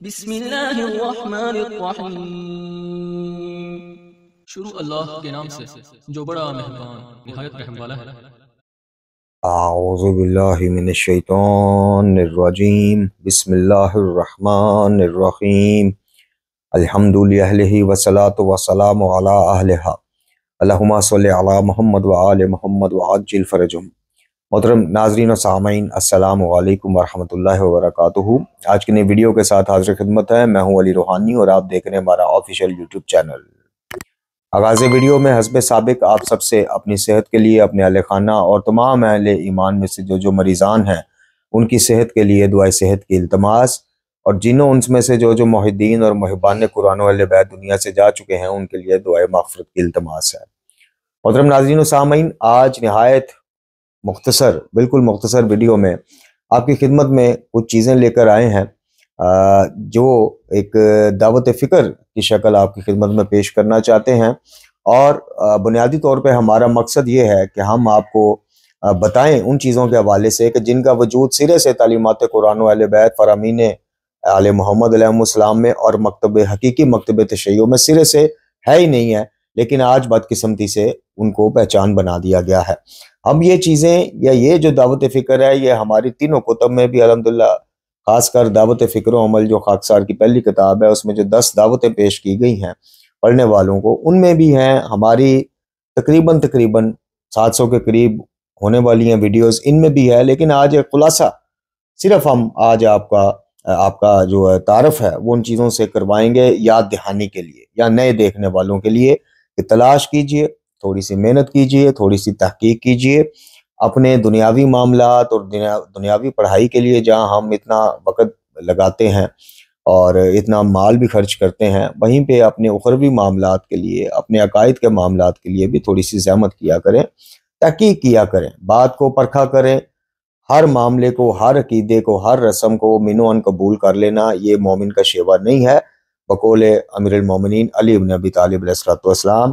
بسم اللہ الرحمن الرحیم۔ شروع اللہ کے نام سے جو بڑا مہربان نہایت رحم والا ہے۔ اعوذ باللہ من الشیطان الرجیم، بسم اللہ الرحمن الرحیم، الحمد للہ والصلاة والسلام علی اہلہا، اللہم صلی علی محمد وآل محمد وعجل فرجہم۔ محترم ناظرین و سامعین، السلام علیکم ورحمۃ اللہ وبرکاتہ۔ آج کی نئی ویڈیو کے ساتھ حاضر خدمت ہے، میں ہوں علی روحانی اور آپ دیکھ رہے ہیں ہمارا آفیشیل یوٹیوب چینل۔ آغاز ویڈیو میں حسب سابق آپ سب سے اپنی صحت کے لیے، اپنے اہل خانہ اور تمام اہل ایمان میں سے جو مریضان ہیں ان کی صحت کے لیے دعائے صحت کی التماس، اور جنہوں ان میں سے جو محدین اور محبان قرآن و اہل بیت دنیا سے جا چکے ہیں ان کے لیے دعائے مغفرت کی التماس ہے۔ محترم ناظرین و سامعین، آج نہایت مختصر، بالکل مختصر ویڈیو میں آپ کی خدمت میں کچھ چیزیں لے کر آئے ہیں جو ایک دعوت فکر کی شکل آپ کی خدمت میں پیش کرنا چاہتے ہیں، اور بنیادی طور پہ ہمارا مقصد یہ ہے کہ ہم آپ کو بتائیں ان چیزوں کے حوالے سے کہ جن کا وجود سرے سے تعلیمات قرآن و اہل بیت فرامین آل محمد علیہ السلام میں اور حقیقی مکتب تشیع میں سرے سے ہے ہی نہیں ہے، لیکن آج بدقسمتی سے ان کو پہچان بنا دیا گیا ہے۔ اب یہ چیزیں یا یہ جو دعوت فکر ہے یہ ہماری تینوں کتب میں بھی الحمدللہ، خاص کر دعوت فکر و عمل جو خاکسار کی پہلی کتاب ہے اس میں جو 10 دعوتیں پیش کی گئی ہیں پڑھنے والوں کو، ان میں بھی ہیں ہماری تقریباً 700 کے قریب ہونے والی ہیں ویڈیوز، ان میں بھی ہے، لیکن آج ایک خلاصہ صرف ہم آج آپ کا جو تعارف ہے وہ ان چیزوں سے کروائیں گے یاد دہانی کے لیے یا نئے دیکھنے والوں کے لیے کہ تلاش کیجئے، تھوڑی سی محنت کیجئے، تھوڑی سی تحقیق کیجئے اپنے دنیاوی معاملات اور دنیاوی پڑھائی کے لیے، جہاں ہم اتنا وقت لگاتے ہیں اور اتنا مال بھی خرچ کرتے ہیں، وہیں پہ اپنے اخروی معاملات کے لیے، اپنے عقائد کے معاملات کے لیے بھی تھوڑی سی زحمت کیا کریں، تحقیق کیا کریں، بات کو پرکھا کریں۔ ہر معاملے کو، ہر عقیدے کو، ہر رسم کو من و عن قبول کر لینا یہ مومن کا شیوا نہیں ہے، بقول امیر المومنین علی بن ابی طالب علیہ السلام،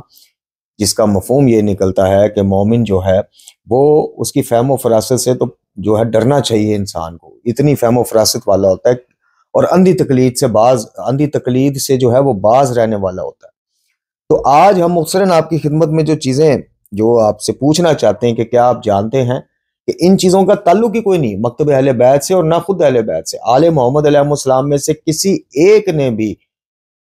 جس کا مفہوم یہ نکلتا ہے کہ مومن جو ہے وہ اس کی فہم و فراست سے تو جو ہے ڈرنا چاہیے انسان کو، اتنی فہم و فراست والا ہوتا ہے، اور اندھی تقلید سے جو ہے وہ باز رہنے والا ہوتا ہے۔ تو آج ہم مختصراً آپ کی خدمت میں جو چیزیں جو آپ سے پوچھنا چاہتے ہیں کہ کیا آپ جانتے ہیں کہ ان چیزوں کا تعلق ہی کوئی نہیں مکتب اہل بیت سے اور نہ خود اہل بیت سے، آل محمد علیہ السلام میں سے کسی ایک نے بھی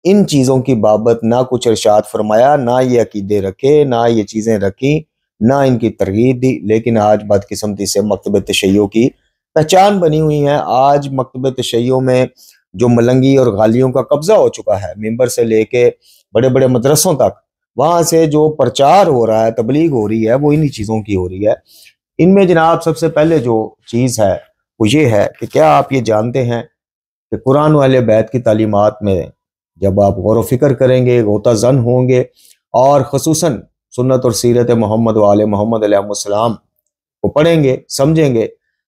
ان چیزوں کی بابت نہ کچھ ارشاد فرمایا، نہ یہ عقیدے رکھے، نہ یہ چیزیں رکھی، نہ ان کی ترغیب دی، لیکن آج بدقسمتی سے مکتب تشیع کی پہچان بنی ہوئی ہے۔ آج مکتب تشیع میں جو ملنگی اور غالیوں کا قبضہ ہو چکا ہے، ممبر سے لے کے بڑے بڑے مدرسوں تک، وہاں سے جو پرچار ہو رہا ہے، تبلیغ ہو رہی ہے، وہ انہی چیزوں کی ہو رہی ہے۔ ان میں جناب سب سے پہلے جو چیز ہے وہ یہ ہے کہ کیا آپ یہ جانتے ہیں کہ قرآن و اہل بیت کی تعلیمات میں جب آپ غور و فکر کریں گے، غوطہ زن ہوں گے، اور خصوصاً سنت اور سیرت محمد و آل محمد علیہ السلام کو پڑھیں گے، سمجھیں گے،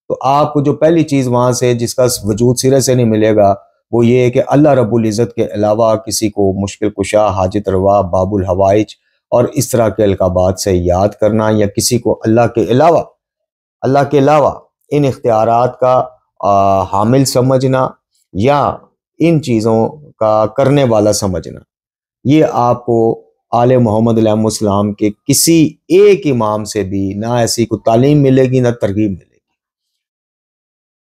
تو آپ کو جو پہلی چیز وہاں سے جس کا وجود سرے سے نہیں ملے گا وہ یہ ہے کہ اللہ رب العزت کے علاوہ کسی کو مشکل کشا، حاجت روا، باب الحوائج اور اس طرح کے القابات سے یاد کرنا، یا کسی کو اللہ کے علاوہ ان اختیارات کا حامل سمجھنا یا ان چیزوں کا کرنے والا سمجھنا، یہ آپ کو آل محمد علیہ السلام کے کسی ایک امام سے بھی نہ ایسی کوئی تعلیم ملے گی، نہ ترغیب ملے گی۔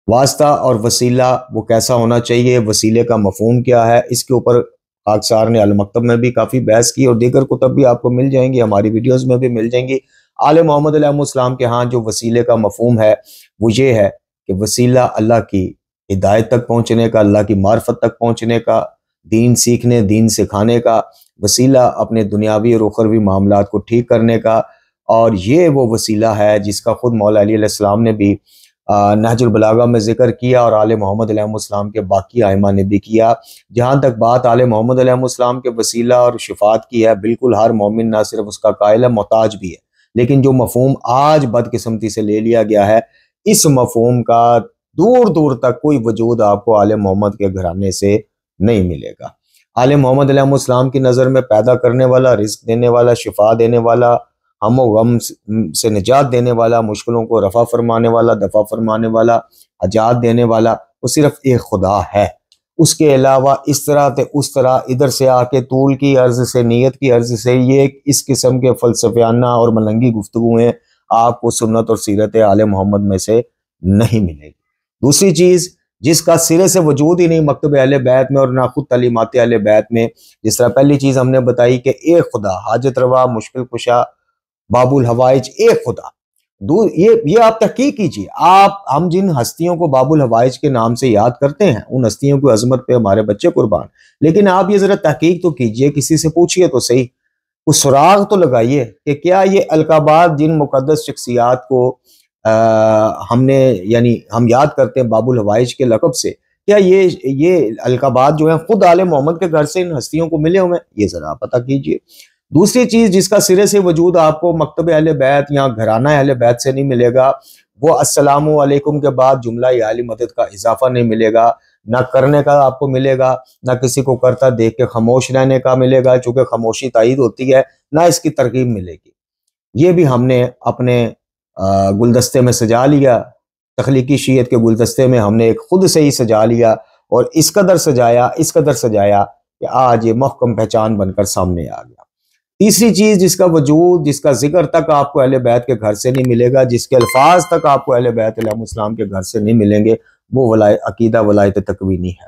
واسطہ اور وسیلہ وہ کیسا ہونا چاہیے، وسیلے کا مفہوم کیا ہے، اس کے اوپر خاکسار نے المکتب میں بھی کافی بحث کی، اور دیگر کتب بھی آپ کو مل جائیں گی، ہماری ویڈیوز میں بھی مل جائیں گی۔ آل محمد علیہ السلام کے ہاں جو وسیلے کا مفہوم ہے وہ یہ ہے کہ وسیلہ اللہ کی ہدایت تک پہنچنے کا، اللہ کی معرفت تک پہنچنے کا، دین سیکھنے، دین سکھانے کا، وسیلہ اپنے دنیاوی اور اخروی معاملات کو ٹھیک کرنے کا، اور یہ وہ وسیلہ ہے جس کا خود مولا علی علیہ السلام نے بھی نہج البلاغہ میں ذکر کیا، اور آل محمد علیہ السلام کے باقی ائمہ نے بھی کیا۔ جہاں تک بات آل محمد علیہ السلام کے وسیلہ اور شفاعت کی ہے، بالکل ہر مومن نہ صرف اس کا قائل ہے، محتاج بھی ہے، لیکن جو مفہوم آج بدقسمتی سے لے لیا گیا ہے، اس مفہوم کا دور دور تک کوئی وجود آپ کو آل محمد کے گھرانے سے نہیں ملے گا۔ آل محمد علیہ السلام کی نظر میں پیدا کرنے والا، رزق دینے والا، شفا دینے والا، ہم و غم سے نجات دینے والا، مشکلوں کو رفع فرمانے والا، دفع فرمانے والا، حاجات دینے والا، وہ صرف ایک خدا ہے، اس کے علاوہ اس طرح تے اس طرح ادھر سے آ کے طول کی عرض سے نیت کی عرض سے یہ اس قسم کے فلسفیانہ اور ملنگی گفتگویں آپ کو سنت اور سیرت آل محمد میں سے نہیں ملے گی۔ دوسری چیز جس کا سرے سے وجود ہی نہیں مکتب اہل بیت میں اور نہ خود تعلیمات اہل بیت میں، جس طرح پہلی چیز ہم نے بتائی کہ ایک خدا، حاجت روا، مشکل کشا، باب الحوائج، ایک خدا۔ یہ آپ تحقیق کیجیے، ہم جن ہستیوں کو باب الحوائج کے نام سے یاد کرتے ہیں ان ہستیوں کی عظمت پہ ہمارے بچے قربان، لیکن آپ یہ ذرا تحقیق تو کیجیے، کسی سے پوچھئے تو صحیح، کچھ سراغ تو لگائیے کہ کیا یہ القابات جن مقدس شخصیات کو ہم یاد کرتے ہیں باب الحوائج کے لقب سے، کیا یہ القابات جو ہیں خود آل محمد کے گھر سے ان ہستیوں کو ملے ہوئے ہیں؟ یہ ذرا پتہ کیجیے۔ دوسری چیز جس کا سرے سے وجود آپ کو مکتب اہل بیت یا گھرانہ اہل بیت سے نہیں ملے گا، وہ السلام علیکم کے بعد جملہ یا علی مدد کا اضافہ نہیں ملے گا، نہ کرنے کا آپ کو ملے گا، نہ کسی کو کرتا دیکھ کے خاموش رہنے کا ملے گا، چونکہ خاموشی تائید ہوتی ہے، نہ اس کی ترغیب ملے گی۔ یہ بھی ہم نے اپنے گلدستے میں سجا لیا، تخلیقی شیعت کے گلدستے میں ہم نے ایک خود سے ہی سجا لیا، اور اس قدر سجایا کہ آج یہ محکم پہچان بن کر سامنے آ گیا۔ تیسری چیز جس کا وجود، جس کا ذکر تک آپ کو اہل بیت کے گھر سے نہیں ملے گا، جس کے الفاظ تک آپ کو اہل بیت علیہ السلام کے گھر سے نہیں ملیں گے، وہ عقیدہ ولایت تکوینی ہے۔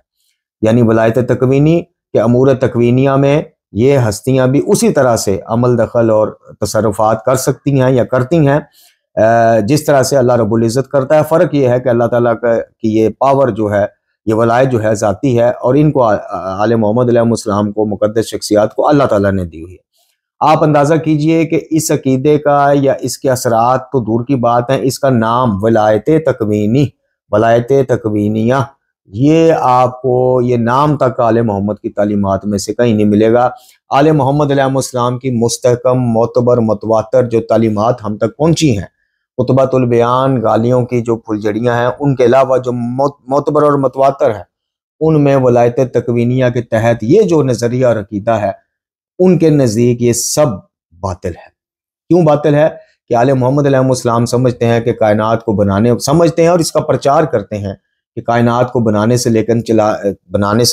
یعنی ولایت تکوینی کے امور تکوینیہ میں یہ ہستیاں بھی اسی طرح سے عمل دخل اور تصرفات کر سکتی ہیں یا کرتی ہیں جس طرح سے اللہ رب العزت کرتا ہے۔ فرق یہ ہے کہ اللہ تعالیٰ کی یہ پاور جو ہے، یہ ولایت جو ہے ذاتی ہے، اور ان کو آل محمد علیہ السلام کو، مقدس شخصیات کو اللہ تعالیٰ نے دی ہوئی ہے۔ آپ اندازہ کیجئے کہ اس عقیدے کا یا اس کے اثرات تو دور کی بات ہے، اس کا نام ولایت تکوینی، ولایت تکوینیہ، یہ آپ کو یہ نام تک آل محمد کی تعلیمات میں سے کہیں نہیں ملے گا۔ آل محمد علیہ السلام کی مستحکم، معتبر، متواتر جو تعلیمات ہم تک پہنچی ہیں، خطبۃ البیان، گالیوں کی جو پھلجھڑیاں ہیں، ان کے علاوہ جو معتبر اور متواتر ہیں، ان میں ولایت تکوینیہ کے تحت یہ جو نظریہ اور عقیدہ ہے، ان کے نزدیک یہ سب باطل ہے۔ کیوں باطل ہے؟ کہ آل محمد علیہ السلام سمجھتے ہیں کہ کائنات کو سمجھتے ہیں اور اس کا پرچار کرتے ہیں کہ کائنات کو بنانے سے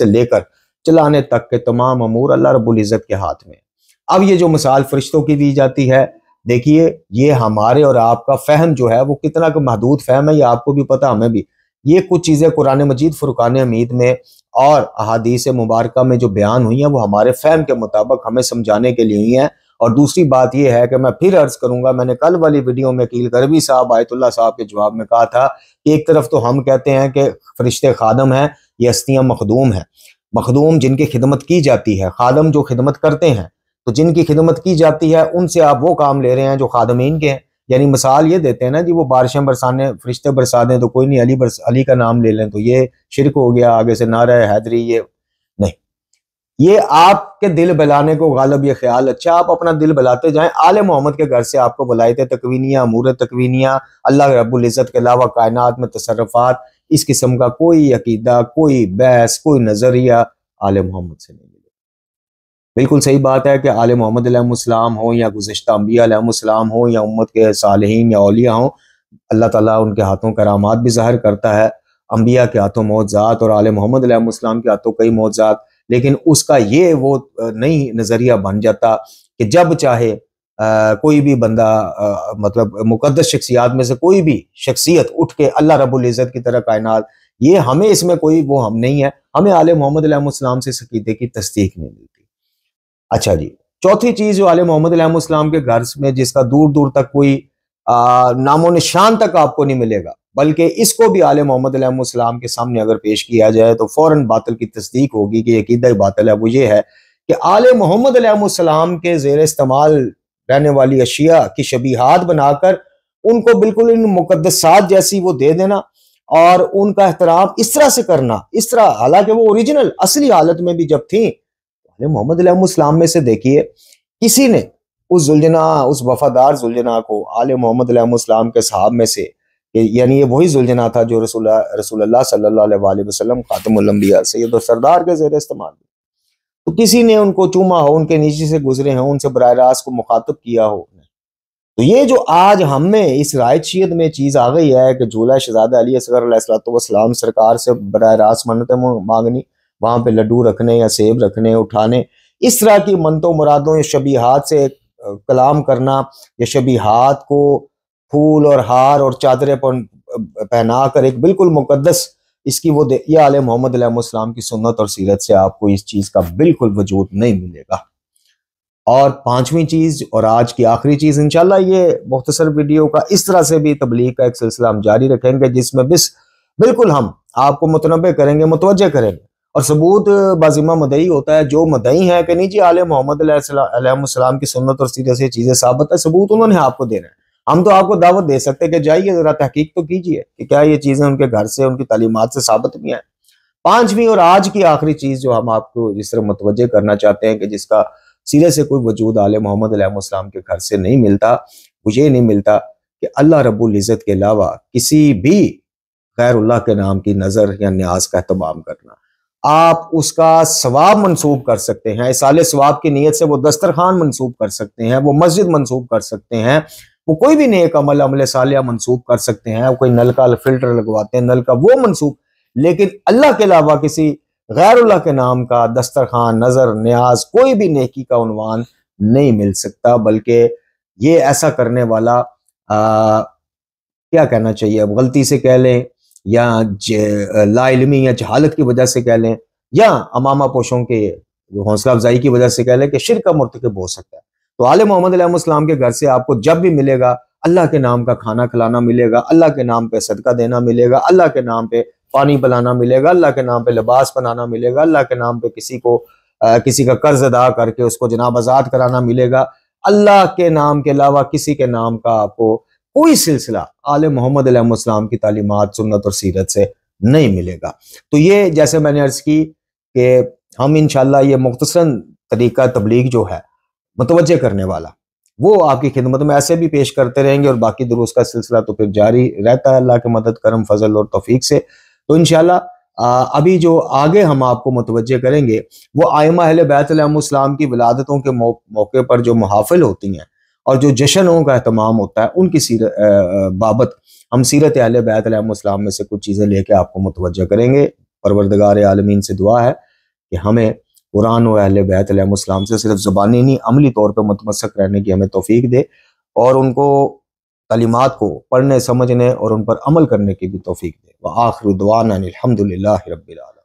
لے کر چلانے تک کے تمام امور اللہ رب العزت کے ہاتھ میں۔ اب یہ جو مثال فرشتوں کی دی جاتی ہے، دیکھیے یہ ہمارے اور آپ کا فہم جو ہے وہ کتنا کہ محدود فہم ہے، یہ آپ کو بھی پتہ، ہمیں بھی۔ یہ کچھ چیزیں قرآن مجید فرقان حمید میں اور احادیث مبارکہ میں جو بیان ہوئی ہیں وہ ہمارے فہم کے مطابق ہمیں سمجھانے کے لیے ہوئی ہیں۔ اور دوسری بات یہ ہے کہ میں پھر عرض کروں گا، میں نے کل والی ویڈیو میں عقیل کربی صاحب، آیت اللہ صاحب کے جواب میں کہا تھا کہ ایک طرف تو ہم کہتے ہیں کہ فرشتے خادم ہیں، یہ ہستیاں مخدوم ہیں، مخدوم جن کی خدمت کی جاتی ہے، خادم جو خدمت کرتے ہیں، تو جن کی خدمت کی جاتی ہے ان سے آپ وہ کام لے رہے ہیں جو خادمین کے ہیں۔ یعنی مثال یہ دیتے ہیں نا جی، وہ بارشیں برسانے، فرشتے برسا دیں تو کوئی نہیں، علی کا نام لے لیں تو یہ شرک ہو گیا، آگے سے نعرہ حیدری، یہ نہیں۔ یہ آپ کے دل بلانے کو غالب یہ خیال، اچھا آپ اپنا دل بلاتے جائیں، آل محمد کے گھر سے آپ کو ولایت تکوینیہ، امور تکوینیہ، اللہ رب العزت کے علاوہ کائنات میں تصرفات، اس قسم کا کوئی عقیدہ، کوئی بحث، کوئی نظریہ آل محمد سے نہیں ملے۔ بالکل صحیح بات ہے کہ آل محمد علیہ السلام ہوں یا گزشتہ انبیاء علیہ السلام ہوں یا امت کے صالحین یا اولیاء ہوں، اللہ تعالیٰ ان کے ہاتھوں کرامات بھی ظاہر کرتا ہے، انبیاء کے ہاتھوں معجزات اور آل محمد علیہ السلام کے ہاتھوں کئی معجزات، لیکن اس کا یہ وہ نئی نظریہ بن جاتا کہ جب چاہے کوئی بھی بندہ مطلب مقدس شخصیات میں سے کوئی بھی شخصیت اٹھ کے اللہ رب العزت کی طرح کائنات، یہ ہمیں اس میں کوئی وہ ہم نہیں ہے، ہمیں آل محمد علیہ السلام سے اس عقیدے کی تصدیق نہیں ملتی۔ اچھا جی، چوتھی چیز جو آل محمد علیہ السلام کے گھر میں جس کا دور دور تک کوئی نام و نشان تک آپ کو نہیں ملے گا، بلکہ اس کو بھی آل محمد علیہ السلام کے سامنے اگر پیش کیا جائے تو فوراً باطل کی تصدیق ہوگی کہ یہ عقیدہ باطل ہے۔ وہ یہ ہے کہ آل محمد علیہ السلام کے زیر استعمال رہنے والی اشیاء کی شبیہات بنا کر ان کو بالکل ان مقدسات جیسی وہ دے دینا اور ان کا احترام اس طرح سے کرنا، اس طرح، حالانکہ وہ اوریجنل اصلی حالت میں بھی جب تھیں۔ محمد علیہ السلام میں سے دیکھیے کسی نے اس وفادار زلجنا کو آل محمد علیہ السلام کے صحاب میں سے، یعنی یہ وہی زلجنا تھا جو رسول اللہ صلی اللہ علیہ وآلہ وسلم خاتم الانبیاء سید و سردار کے زیر استعمال، تو کسی نے ان کو چوما ہو، ان کے نیچے سے گزرے ہوں، ان سے براہ راست کو مخاطب کیا ہو؟ تو یہ جو آج ہم میں اس رائت شیعت میں چیز آ گئی ہے کہ جھولا شہزادہ علی اصغر علیہ السلام سرکار سے براہ راست منتیں مانگنی، وہاں پہ لڈو رکھنے یا سیب رکھنے اٹھانے، اس طرح کی منتوں مرادوں یا شبیہات سے کلام کرنا، یا شبیہات کو پھول اور ہار اور چادریں پہنا کر ایک بالکل مقدس اس کی وہ یہ آل محمد علیہ السلام کی سنت اور سیرت سے آپ کو اس چیز کا بالکل وجود نہیں ملے گا۔ اور پانچویں چیز اور آج کی آخری چیز، انشاءاللہ یہ مختصر ویڈیو کا اس طرح سے بھی تبلیغ کا ایک سلسلہ ہم جاری رکھیں گے جس میں بالکل ہم آپ کو متنبع کریں گے، متوجہ کریں گے، اور ثبوت بازمہ مدعی ہوتا ہے، جو مدعی ہے کہ نہیں جی آل محمد علیہ السلام کی سنت اور سیرت سے چیزیں ثابت ہے، ثبوت انہوں نے آپ کو دینا ہے۔ ہم تو آپ کو دعوت دے سکتے کہ جائیے ذرا تحقیق تو کیجئے کہ کیا یہ چیزیں ان کے گھر سے، ان کی تعلیمات سے ثابت بھی ہیں۔ پانچویں اور آج کی آخری چیز جو ہم آپ کو جس طرح متوجہ کرنا چاہتے ہیں کہ جس کا سیرے سے کوئی وجود آل محمد علیہ السلام کے گھر سے نہیں ملتا، وہ یہ نہیں ملتا کہ اللہ رب العزت کے علاوہ کسی بھی غیر اللہ کے نام کی نظر یا نیاز کا اہتمام کرنا۔ آپ اس کا ثواب منسوب کر سکتے ہیں، اصالِ ثواب کی نیت سے وہ دسترخوان منسوب کر سکتے ہیں، وہ مسجد منسوب کر سکتے ہیں، وہ کوئی بھی نیک عمل صالحہ منسوب کر سکتے ہیں، کوئی نل کا فلٹر لگواتے ہیں، نل کا وہ منسوب، لیکن اللہ کے علاوہ کسی غیر اللہ کے نام کا دسترخوان، نظر، نیاز، کوئی بھی نیکی کا عنوان نہیں مل سکتا، بلکہ یہ ایسا کرنے والا کیا کہنا چاہیے، اب غلطی سے کہہ لیں یا لا علمی یا جہالت کی وجہ سے کہہ لیں یا امامہ پوشوں کے حوصلہ افزائی کی وجہ سے کہہ لیں کہ شرک کا مرتکب ہو سکتا ہے۔ تو آل محمد علیہ السلام کے گھر سے آپ کو جب بھی ملے گا اللہ کے نام کا کھانا کھلانا ملے گا، اللہ کے نام پہ صدقہ دینا ملے گا، اللہ کے نام پہ پانی پلانا ملے گا، اللہ کے نام پہ لباس بنانا ملے گا، اللہ کے نام پہ کسی کا قرض ادا کر کے اس کو جناب آزاد کرانا ملے گا۔ اللہ کے نام کے علاوہ کسی کے نام کا آپ کو کوئی سلسلہ آل محمد علیہ السلام کی تعلیمات، سنت اور سیرت سے نہیں ملے گا۔ تو یہ جیسے میں نے عرض کی کہ ہم انشاءاللہ یہ مختصراً طریقہ تبلیغ جو ہے متوجہ کرنے والا، وہ آپ کی خدمت میں ایسے بھی پیش کرتے رہیں گے، اور باقی دروس کا سلسلہ تو پھر جاری رہتا ہے اللہ کے مدد، کرم، فضل اور توفیق سے۔ تو انشاءاللہ ابھی جو آگے ہم آپ کو متوجہ کریں گے وہ ائمہ اہل بیت علیہ السلام کی ولادتوں کے موقع پر جو محافل ہوتی ہیں اور جو جشنوں کا اہتمام ہوتا ہے، ان کی بابت ہم سیرت اہل بیت علیہ السلام میں سے کچھ چیزیں لے کے آپ کو متوجہ کریں گے۔ پروردگار عالمین سے دعا ہے کہ ہمیں قرآن و اہل بیت علیہ السلام سے صرف زبانی نہیں، عملی طور پہ متمسک رہنے کی ہمیں توفیق دے، اور ان کو تعلیمات کو پڑھنے، سمجھنے اور ان پر عمل کرنے کی بھی توفیق دے۔ وآخر دعوانا الحمدللہ رب العالمین۔